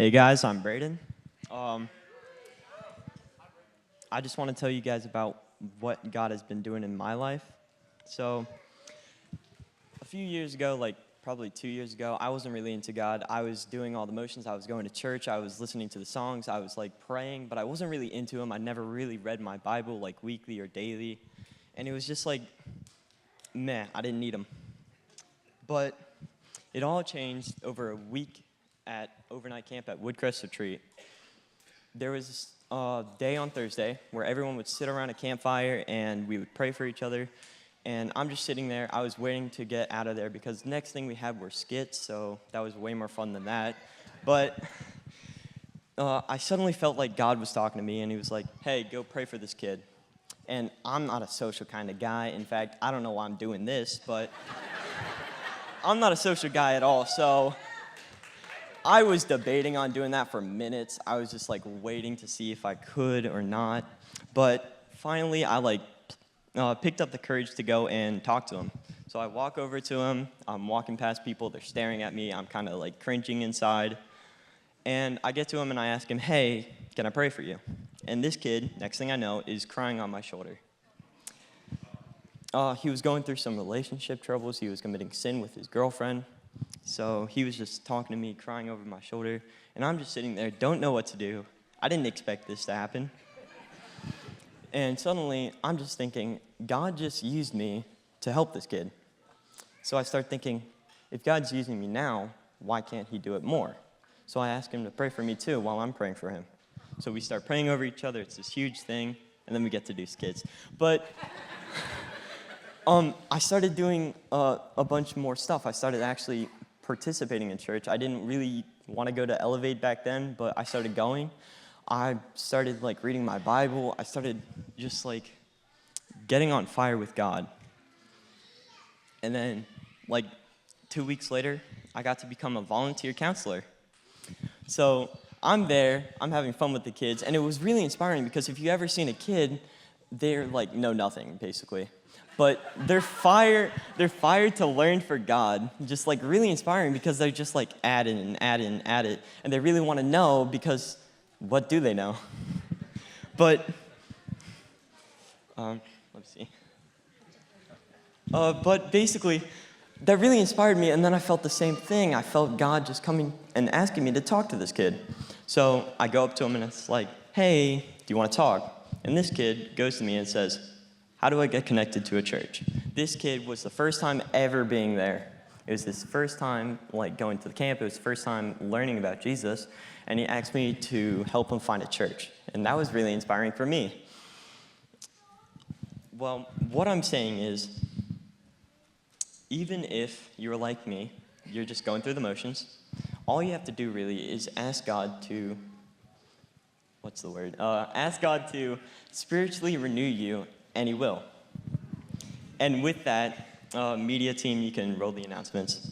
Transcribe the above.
Hey guys, I'm Brayden. I just want to tell you guys about what God has been doing in my life. So, a few years ago, like probably 2 years ago, I wasn't really into God. I was doing all the motions. I was going to church. I was listening to the songs. I was like praying, but I wasn't really into Him. I never really read my Bible like weekly or daily. And it was just like, meh, I didn't need Him. But it all changed over a week at overnight camp at Woodcrest Retreat. There was a day on Thursday where everyone would sit around a campfire and we would pray for each other. And I'm just sitting there. I was waiting to get out of there because the next thing we had were skits, so that was way more fun than that. But I suddenly felt like God was talking to me, and He was like, hey, go pray for this kid. And I'm not a social kind of guy. In fact, I don't know why I'm doing this, but I'm not a social guy at all, so I was debating on doing that for minutes. I was just like waiting to see if I could or not. But finally, I picked up the courage to go and talk to him. So I walk over to him. I'm walking past people. They're staring at me. I'm kind of like cringing inside. And I get to him and I ask him, hey, can I pray for you? And this kid, next thing I know, is crying on my shoulder. He was going through some relationship troubles. He was committing sin with his girlfriend. So he was just talking to me, crying over my shoulder. And I'm just sitting there, don't know what to do. I didn't expect this to happen. And suddenly, I'm just thinking, God just used me to help this kid. So I start thinking, if God's using me now, why can't He do it more? So I ask Him to pray for me too while I'm praying for him. So we start praying over each other. It's this huge thing. And then we get to do skits. But I started doing a bunch more stuff. I started actually participating in church. I didn't really want to go to Elevate back then, but I started going. I started reading my Bible. I started just getting on fire with God. And then 2 weeks later, I got to become a volunteer counselor. So I'm there, I'm having fun with the kids, and it was really inspiring because if you've ever seen a kid, they're know nothing, basically. But they're fired to learn for God, just really inspiring because they're just add in and add in and add it. And they really want to know because what do they know? But, let's see. But basically, that really inspired me, and then I felt the same thing. I felt God just coming and asking me to talk to this kid. So I go up to him and it's like, hey, do you want to talk? And this kid goes to me and says, how do I get connected to a church? This kid was the first time ever being there. It was his first time going to the camp. It was his first time learning about Jesus. And he asked me to help him find a church. And that was really inspiring for me. Well, what I'm saying is, even if you're like me, you're just going through the motions, all you have to do really is ask God to, ask God to spiritually renew you, and He will. And with that, media team, you can roll the announcements.